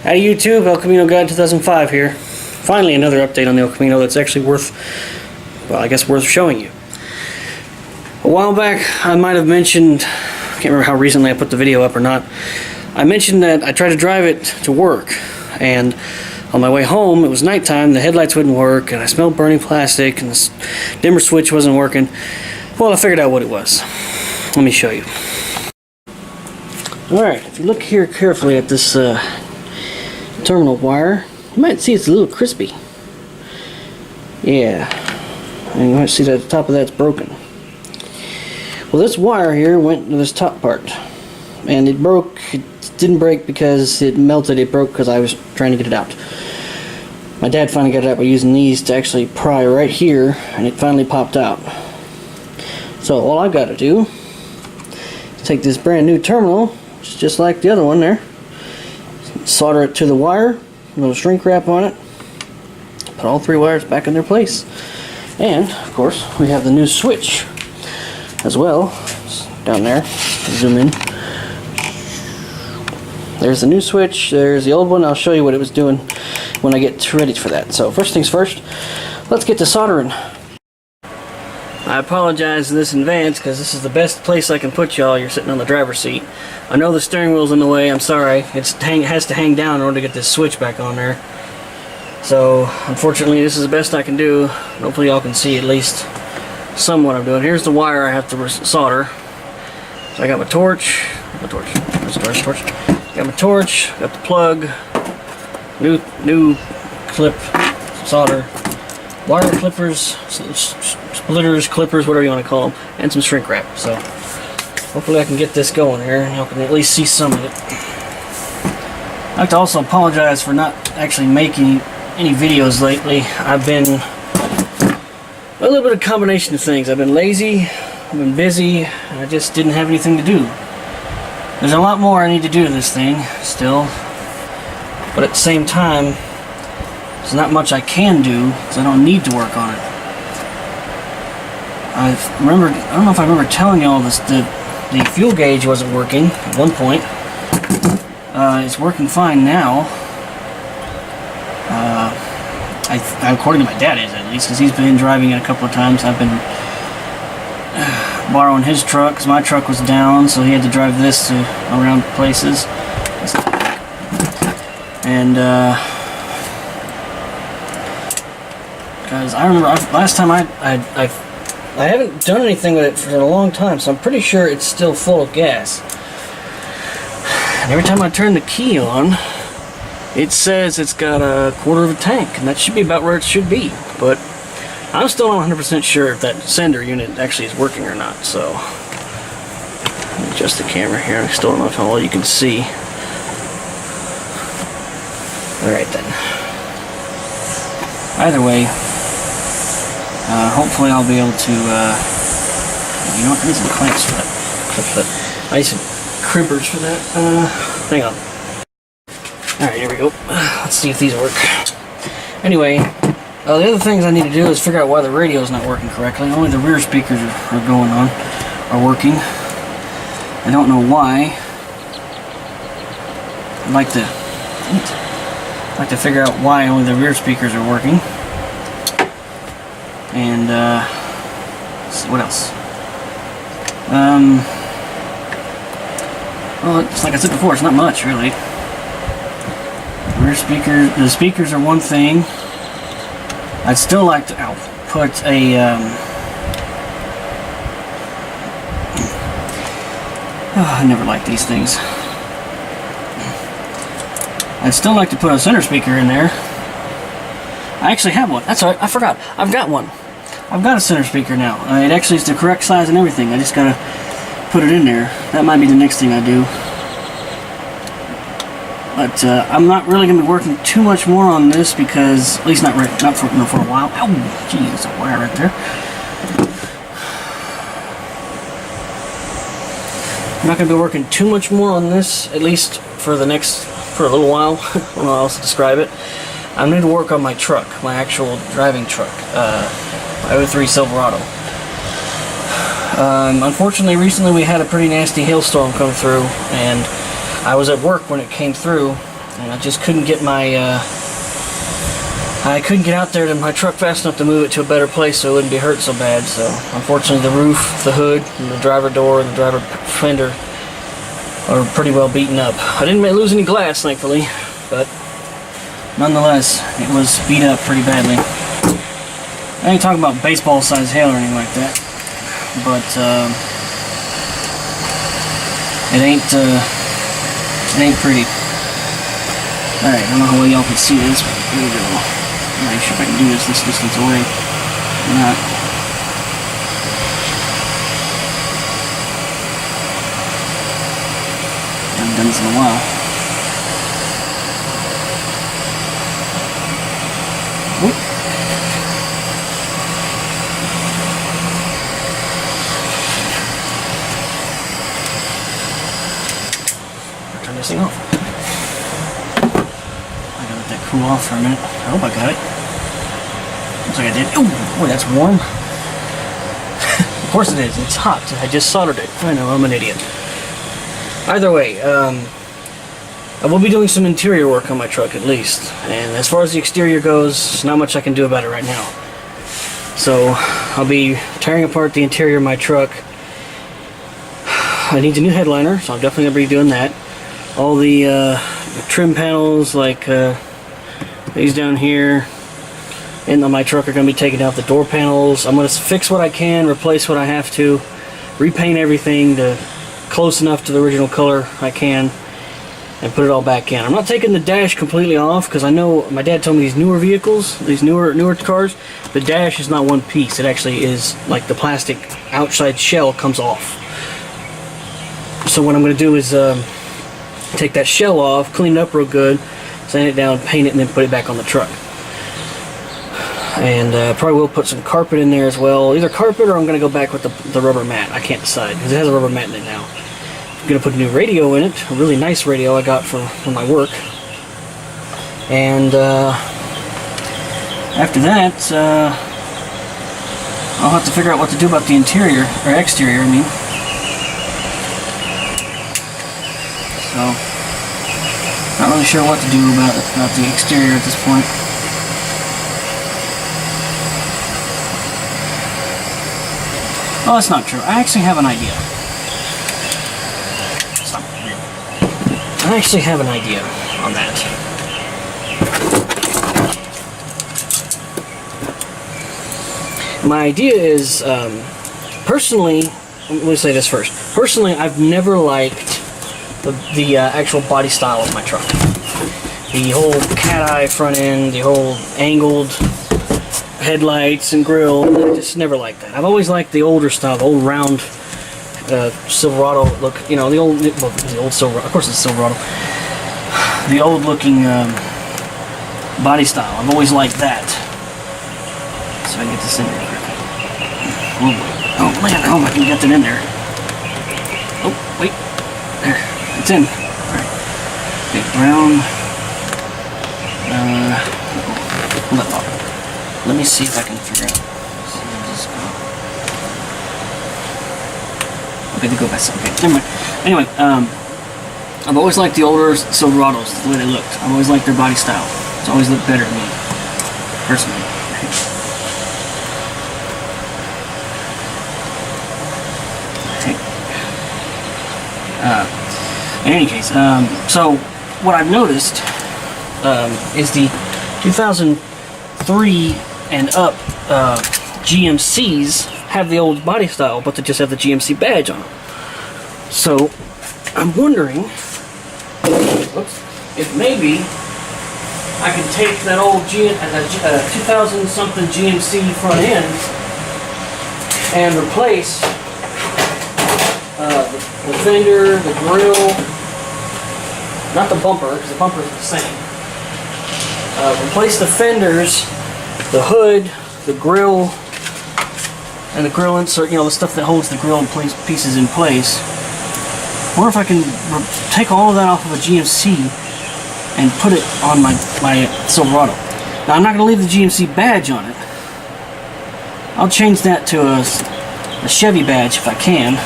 Howdy YouTube, El Camino Guide 2005 here. Finally another update on the El Camino that's actually worth showing you. A while back I might have mentioned, I can't remember how recently I put the video up or not, I mentioned that I tried to drive it to work, and on my way home it was nighttime, the headlights wouldn't work, and I smelled burning plastic, and the dimmer switch wasn't working. Well, I figured out what it was. Let me show you. Alright, if you look here carefully at this terminal wire, you might see it's a little crispy. Yeah, and you might see that the top of that's broken. Well, this wire here went to this top part, and it broke. It didn't break because it melted, it broke because I was trying to get it out. My dad finally got it out by using these to actually pry right here, and it finally popped out. So all I've got to do is take this brand new terminal, which is just like the other one there, solder it to the wire, a little shrink wrap on it, put all three wires back in their place, and of course we have the new switch as well. It's down there. Zoom in. There's the new switch, there's the old one. I'll show you what it was doing when I get ready for that. So first things first, let's get to soldering. I apologize for this in advance because this is the best place I can put y'all. You're sitting on the driver's seat. I know the steering wheel's in the way, I'm sorry. It has to hang down in order to get this switch back on there. So unfortunately this is the best I can do. Hopefully y'all can see at least some what I'm doing. Here's the wire I have to solder. So I got my torch. Where's the torch? Got my torch, got the plug, new clip, solder, wire clippers, splitters, clippers, whatever you want to call them, and some shrink wrap. So hopefully I can get this going here and y'all can at least see some of it. I'd like to also apologize for not actually making any videos lately. I've been a little bit of combination of things. I've been lazy, I've been busy, and I just didn't have anything to do. There's a lot more I need to do to this thing still, but at the same time there's not much I can do because I don't need to work on it. I don't know if I remember telling y'all this, the fuel gauge wasn't working at one point. It's working fine now. According to my dad is, at least, because he's been driving it a couple of times. I've been borrowing his truck because my truck was down, so he had to drive this around places. And because I remember last time I haven't done anything with it for a long time, so I'm pretty sure it's still full of gas. And every time I turn the key on, it says it's got a quarter of a tank, and that should be about where it should be. But I'm still not 100% sure if that sender unit actually is working or not. So let me adjust the camera here. I still don't know how well you can see. Alright then. Either way, hopefully I'll be able to, you know what, I need some clamps for that. I need some crimpers for that. Hang on. Alright, here we go. Let's see if these work. Anyway, the other things I need to do is figure out why the radio is not working correctly. Only the rear speakers are working. I don't know why. I'd like to figure out why only the rear speakers are working. And let's see, what else? Well, it's like I said before, it's not much really. The speakers are one thing. I'd still like to put a I never liked these things. I'd still like to put a center speaker in there. I actually have one. That's right, I forgot. I've got one. I've got a center speaker now. It actually is the correct size and everything. I just gotta put it in there. That might be the next thing I do. But I'm not really going to be working too much more on this because, at least not for a while. Ow! Geez, there's a wire right there. I'm not going to be working too much more on this, at least for a little while. I don't know how else to describe it. I'm going to work on my truck, my actual driving truck, my 03 Silverado. Unfortunately, recently we had a pretty nasty hailstorm come through, and I was at work when it came through, and I just couldn't get my I couldn't get out there to my truck fast enough to move it to a better place so it wouldn't be hurt so bad. So unfortunately the roof, the hood, and the driver door and the driver fender are pretty well beaten up. I didn't lose any glass, thankfully, but nonetheless it was beat up pretty badly. I ain't talking about baseball size hail or anything like that, but it ain't pretty. Alright, I don't know how well y'all can see this, but here we go. I'm not sure if I can do this distance away or not. I haven't done this in a while. Whoop. I'll turn this thing off. I gotta let that cool off for a minute. I hope I got it. Looks like I did. Ooh, boy, that's warm. Of course it is. It's hot. I just soldered it. I know, I'm an idiot. Either way, I will be doing some interior work on my truck at least. And as far as the exterior goes, there's not much I can do about it right now. So, I'll be tearing apart the interior of my truck. I need a new headliner, so I'm definitely going to be doing that. All the trim panels, like these down here, and on my truck are going to be taking out the door panels. I'm going to fix what I can, replace what I have to, repaint everything to close enough to the original color I can, and put it all back in. I'm not taking the dash completely off because I know my dad told me these newer vehicles, these newer cars, the dash is not one piece. It actually is like the plastic outside shell comes off. So what I'm going to do is take that shell off, clean it up real good, sand it down, paint it, and then put it back on the truck. And probably will put some carpet in there as well. Either carpet or I'm going to go back with the rubber mat. I can't decide because it has a rubber mat in it now. I'm going to put a new radio in it. A really nice radio I got for my work. And after that, I'll have to figure out what to do about the interior, or exterior, I mean. So, not really sure what to do about the exterior at this point. Oh, that's not true. I actually have an idea. Stop. I actually have an idea on that. My idea is, personally, let me say this first. Personally, I've never liked the actual body style of my truck. The whole cat eye front end, the whole angled headlights and grill, I just never liked that. I've always liked the older style, the old round Silverado look, you know, the old Silverado, of course it's Silverado, the old looking body style. I've always liked that. So I can get this in there. Oh man, I hope I can get that in there. Oh, wait. There, it's in. Alright. Okay, brown. Hold that off. Let me see if I can figure out. Okay, they go by some. Okay, never mind. Anyway, I've always liked the older Silverados, the way they looked. I've always liked their body style. It's always looked better to me, personally. In any case, so what I've noticed is the 2003 and up GMCs have the old body style, but they just have the GMC badge on them. So I'm wondering if maybe I can take that old 2000 something GMC front end and replace the fender, the grill, not the bumper, because the bumper is the same. Replace the fenders, the hood, the grill, and the grill insert, you know, the stuff that holds the grill pieces in place. Or if I can take all of that off of a GMC and put it on my Silverado. Now I'm not going to leave the GMC badge on it. I'll change that to a Chevy badge if I can.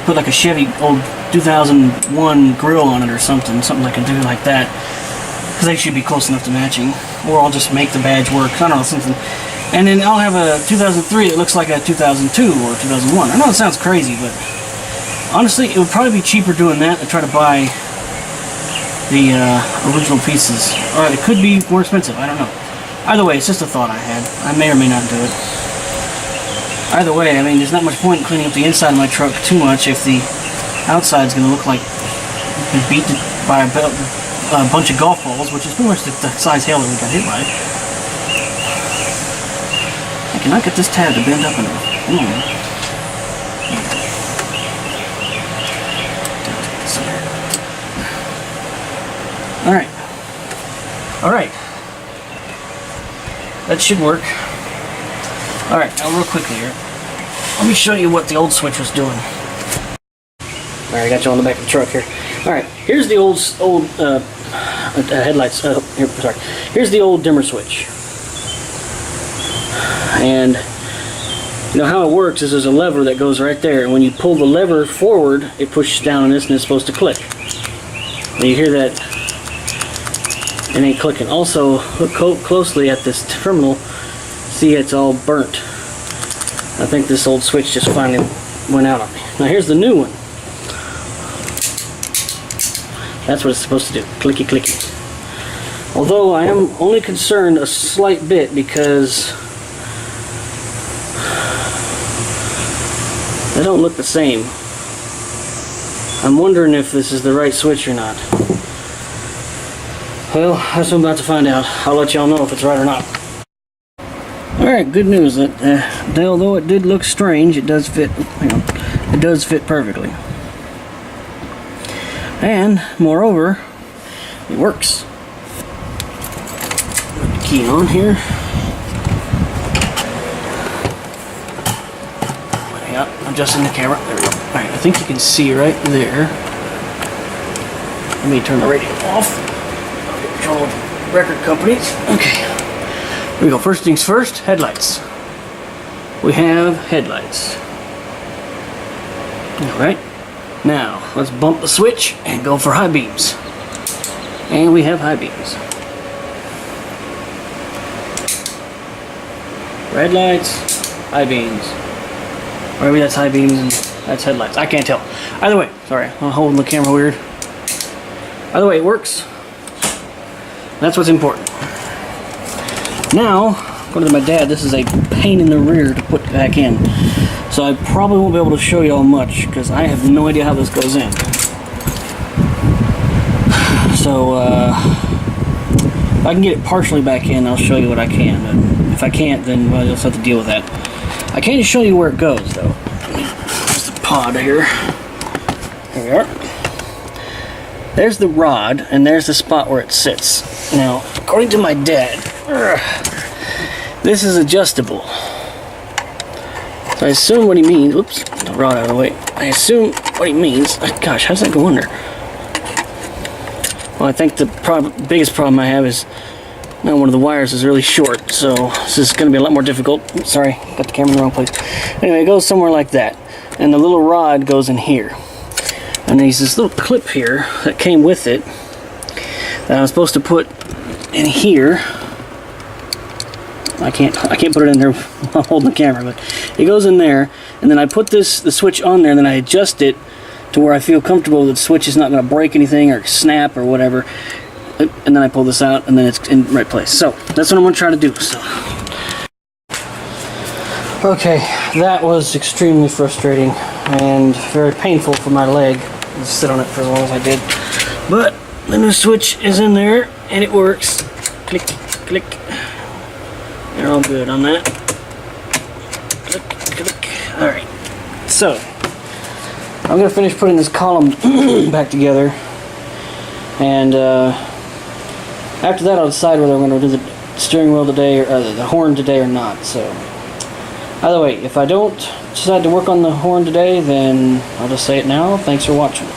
Put like a Chevy, old 2001 grill on it or something I can do like that, because they should be close enough to matching, or I'll just make the badge work. I don't know, something. And then I'll have a 2003 that looks like a 2002 or 2001. I know it sounds crazy, but honestly, it would probably be cheaper doing that than try to buy the original pieces. Or it could be more expensive, I don't know. Either way, it's just a thought I had. I may or may not do it. Either way, I mean, there's not much point in cleaning up the inside of my truck too much if the outside's going to look like it's been beaten by a bunch of golf balls, which is pretty much the size hail that we got hit by. I cannot get this tab to bend up enough. Come on. Alright. That should work. Alright, now real quickly here. Let me show you what the old switch was doing. Alright, I got you on the back of the truck here. Alright, here's the old headlights. Here's the old dimmer switch. And you know how it works is there's a lever that goes right there, and when you pull the lever forward, it pushes down on this and it's supposed to click. And you hear that it ain't clicking. Also, look closely at this terminal. See, it's all burnt. I think this old switch just finally went out on me. Now here's the new one. That's what it's supposed to do. Clicky clicky. Although I am only concerned a slight bit because they don't look the same. I'm wondering if this is the right switch or not. Well, that's what I'm about to find out. I'll let y'all know if it's right or not. Alright, good news that although it did look strange, it does fit, it does fit perfectly. And, moreover, it works. Put the key on here. Yeah, adjusting the camera. There we go. Alright, I think you can see right there. Let me turn the radio off. Control record companies. Okay. Here we go. First things first, headlights. We have headlights. Alright. Now, let's bump the switch and go for high beams. And we have high beams. Red lights, high beams. Or maybe that's high beams and that's headlights. I can't tell. Either way, sorry, I'm holding the camera weird. Either way, it works. That's what's important. Now, according to my dad, this is a pain in the rear to put back in. So I probably won't be able to show y'all much because I have no idea how this goes in. So if I can get it partially back in, I'll show you what I can. But if I can't, then well, you'll just have to deal with that. I can show you where it goes, though. There's the pod here. There we are. There's the rod, and there's the spot where it sits. Now, according to my dad, this is adjustable. So I assume what he means, whoops, the rod out of the way. I assume what he means, gosh, how does that go under? Well, I think the biggest problem I have is, now one of the wires is really short, so this is going to be a lot more difficult. Sorry, got the camera in the wrong place. Anyway, it goes somewhere like that, and the little rod goes in here. And there's this little clip here that came with it that I'm supposed to put in here. I can't put it in there while I'm holding the camera, but it goes in there, and then I put the switch on there, and then I adjust it to where I feel comfortable that the switch is not going to break anything or snap or whatever, and then I pull this out, and then it's in the right place. So that's what I'm going to try to do. So okay, that was extremely frustrating and very painful for my leg to sit on it for as long as I did, but the new switch is in there and it works. Click, click. They're all good on that. Click, click. Alright, so I'm going to finish putting this column back together, and after that I'll decide whether I'm going to do the steering wheel today or the horn today or not. So either way, if I don't decide to work on the horn today, then I'll just say it now. Thanks for watching.